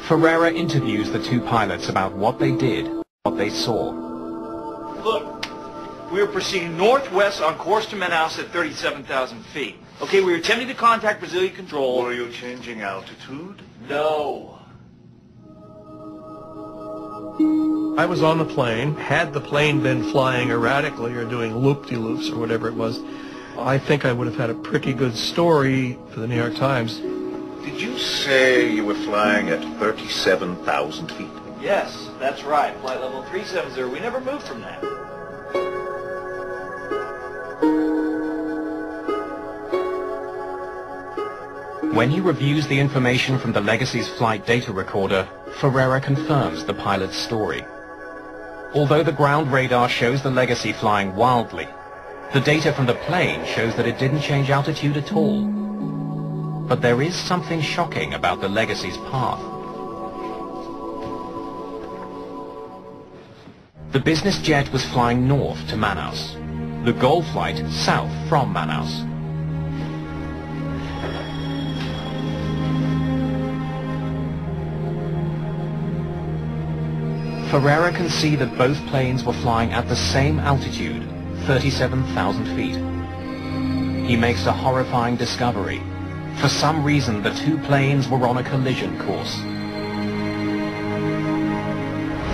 Ferreira interviews the two pilots about what they did, what they saw. Look, we were proceeding northwest on course to Manaus at 37,000 feet. Okay, we were attempting to contact Brazilian control. Were you changing altitude? No. I was on the plane. Had the plane been flying erratically or doing loop-de-loops or whatever it was, I think I would have had a pretty good story for the New York Times. Did you say you were flying at 37,000 feet? Yes, that's right. Flight level 370. We never moved from that. When he reviews the information from the Legacy's flight data recorder, Ferreira confirms the pilot's story. Although the ground radar shows the Legacy flying wildly, the data from the plane shows that it didn't change altitude at all. But there is something shocking about the Legacy's path. The business jet was flying north to Manaus, the Gol flight south from Manaus. Ferreira can see that both planes were flying at the same altitude, 37,000 feet. He makes a horrifying discovery. For some reason, the two planes were on a collision course.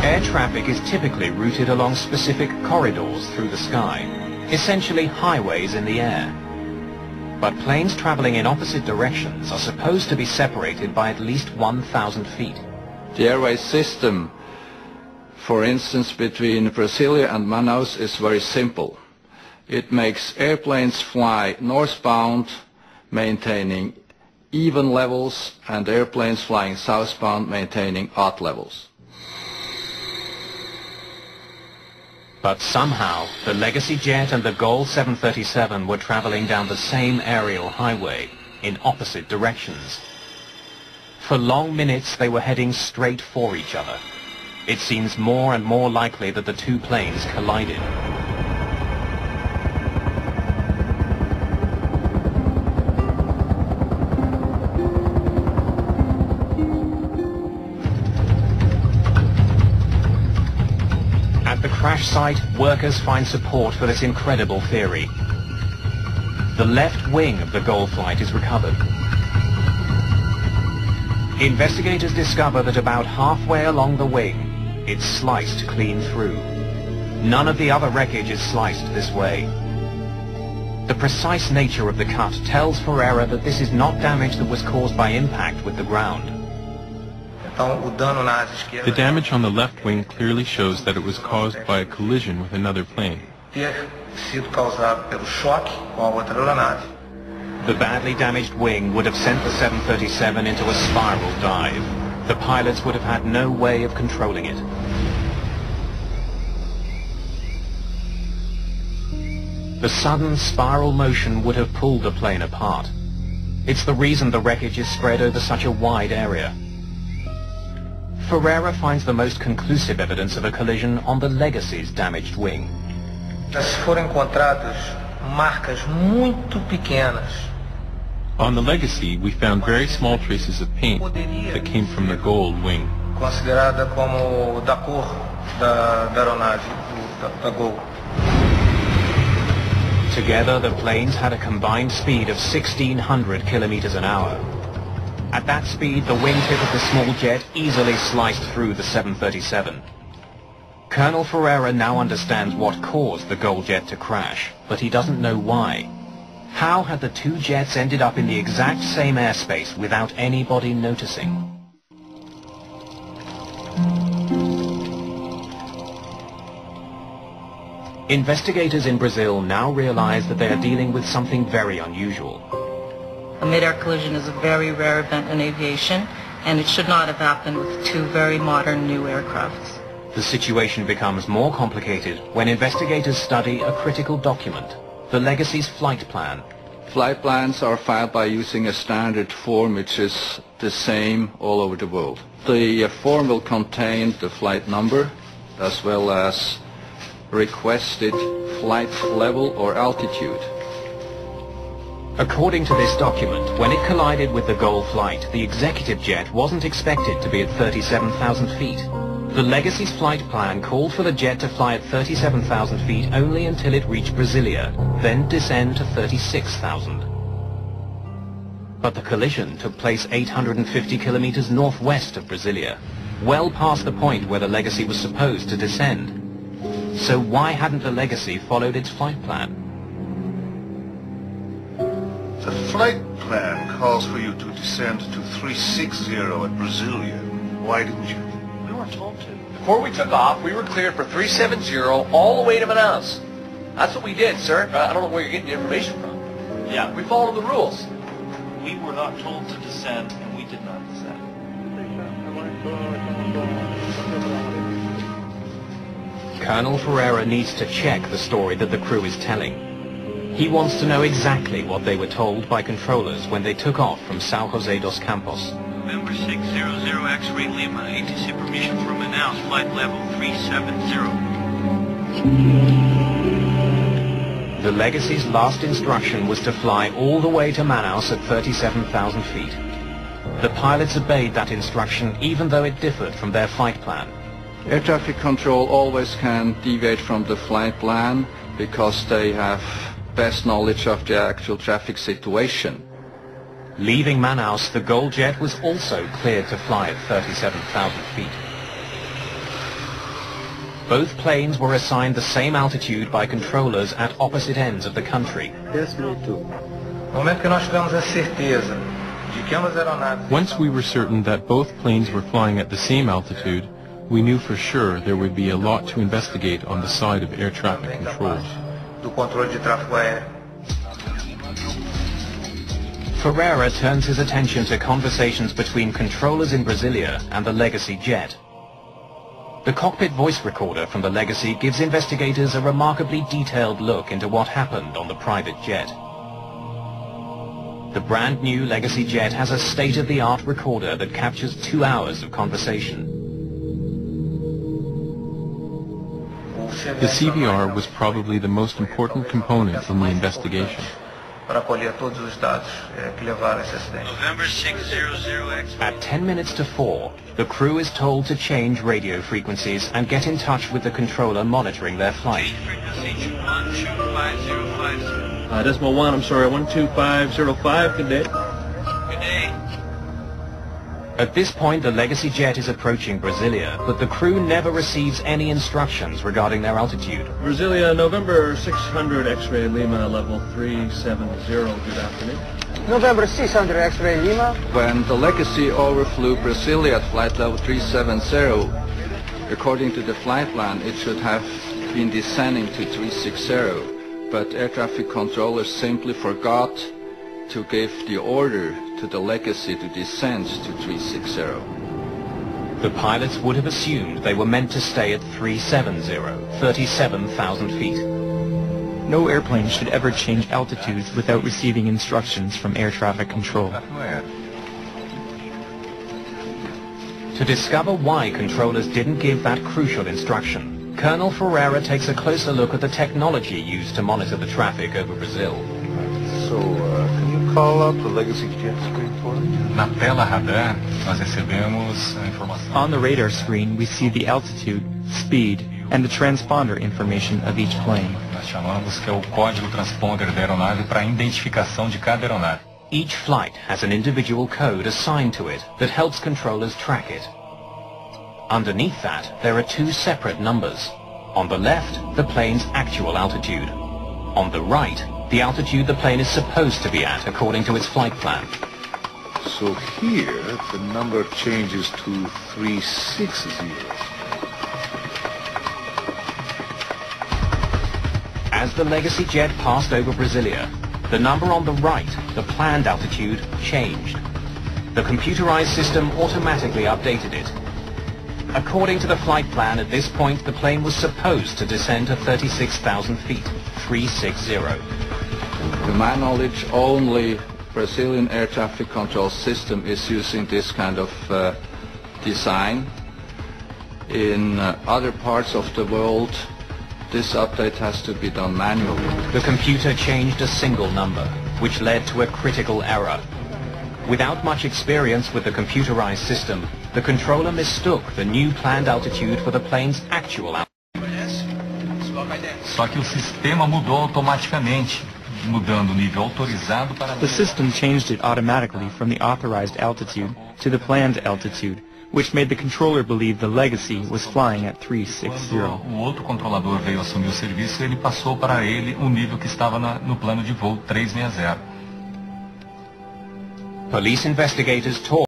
Air traffic is typically routed along specific corridors through the sky, essentially highways in the air. But planes traveling in opposite directions are supposed to be separated by at least 1,000 feet. The airway system, for instance, between Brasilia and Manaus is very simple. It makes airplanes fly northbound, maintaining even levels, and airplanes flying southbound, maintaining odd levels. But somehow, the Legacy jet and the Gol 737 were traveling down the same aerial highway, in opposite directions. For long minutes, they were heading straight for each other. It seems more and more likely that the two planes collided. At the crash site, workers find support for this incredible theory. The left wing of the Gol flight is recovered. Investigators discover that about halfway along the wing, it's sliced clean through. None of the other wreckage is sliced this way. The precise nature of the cut tells Ferreira that this is not damage that was caused by impact with the ground. The damage on the left wing clearly shows that it was caused by a collision with another plane. The badly damaged wing would have sent the 737 into a spiral dive. The pilots would have had no way of controlling it. The sudden spiral motion would have pulled the plane apart. It's the reason the wreckage is spread over such a wide area. Ferreira finds the most conclusive evidence of a collision on the Legacy's damaged wing. On the Legacy, we found very small traces of paint that came from the Gol wing. Together, the planes had a combined speed of 1,600 kilometers an hour. At that speed, the wingtip of the small jet easily sliced through the 737. Colonel Ferreira now understands what caused the Gol jet to crash, but he doesn't know why. How had the two jets ended up in the exact same airspace without anybody noticing? Investigators in Brazil now realize that they are dealing with something very unusual. A mid-air collision is a very rare event in aviation, and it should not have happened with two very modern new aircrafts. The situation becomes more complicated when investigators study a critical document, the Legacy's flight plan. Flight plans are filed by using a standard form which is the same all over the world. The form will contain the flight number as well as requested flight level or altitude. According to this document, when it collided with the Gol flight, the executive jet wasn't expected to be at 37,000 feet. The Legacy's flight plan called for the jet to fly at 37,000 feet only until it reached Brasilia, then descend to 36,000. But the collision took place 850 kilometers northwest of Brasilia, well past the point where the Legacy was supposed to descend. So why hadn't the Legacy followed its flight plan? The flight plan calls for you to descend to 360 at Brasilia. Why didn't you? We weren't told to. Before we took off, we were cleared for 370 all the way to Manaus. That's what we did, sir. I don't know where you're getting the information from. Yeah, We followed the rules. we were not told to descend, and we did not descend. Colonel Ferreira needs to check the story that the crew is telling. He wants to know exactly what they were told by controllers when they took off from São José dos Campos. November 600 X-ray Lima, ATC permission for Manaus, flight level 370. The Legacy's last instruction was to fly all the way to Manaus at 37,000 feet. The pilots obeyed that instruction even though it differed from their flight plan. Air traffic control always can deviate from the flight plan because they have best knowledge of the actual traffic situation. Leaving Manaus, the Gol jet was also cleared to fly at 37,000 feet. Both planes were assigned the same altitude by controllers at opposite ends of the country. Once we were certain that both planes were flying at the same altitude, we knew for sure there would be a lot to investigate on the side of air traffic control. Ferreira turns his attention to conversations between controllers in Brasilia and the Legacy jet. The cockpit voice recorder from the Legacy gives investigators a remarkably detailed look into what happened on the private jet. The brand new Legacy jet has a state-of-the-art recorder that captures 2 hours of conversation. The CVR was probably the most important component in the investigation. November 600 X. At 10 minutes to 4, the crew is told to change radio frequencies and get in touch with the controller monitoring their flight. Frequency 125,050. Decimal 1, I'm sorry, 12505, good day. Good day. At this point, the Legacy jet is approaching Brasilia, but the crew never receives any instructions regarding their altitude. Brasilia, November 600 X-ray Lima, level 370, good afternoon. November 600 X-ray Lima. When the Legacy overflew Brasilia at flight level 370, according to the flight plan, it should have been descending to 360, but air traffic controllers simply forgot to give the order to the Legacy to descend to 360. The pilots would have assumed they were meant to stay at 370, 37,000 feet. No airplane should ever change altitudes without receiving instructions from air traffic control. To discover why controllers didn't give that crucial instruction, Colonel Ferreira takes a closer look at the technology used to monitor the traffic over Brazil. So, can you call up the Legacy jet screen for me? Na tela radar, nós recebemos a informação. On the radar screen, we see the altitude, speed, and the transponder information of each plane. Nós chamamos que é o código transponder da aeronave para a identificação de cada aeronave. Each flight has an individual code assigned to it that helps controllers track it. Underneath that, there are 2 separate numbers. On the left, the plane's actual altitude. On the right, the altitude the plane is supposed to be at according to its flight plan. So here, the number changes to 360. As the Legacy jet passed over Brasilia, the number on the right, the planned altitude, changed. The computerized system automatically updated it. According to the flight plan, at this point, the plane was supposed to descend to 36,000 feet, 360. To my knowledge, only Brazilian air traffic control system is using this kind of design. In other parts of the world, this update has to be done manually. The computer changed a single number. which led to a critical error. Without much experience with the computerized system, the controller mistook the new planned altitude for the plane's actual altitude. Só que o sistema mudou automaticamente, mudando o nível autorizado para... The system changed it automatically from the authorized altitude to the planned altitude, which made the controller believe the Legacy was flying at 360. Quando o outro controlador veio assumir o serviço, ele passou para ele o nível que estava no plano de voo 360. Police investigators told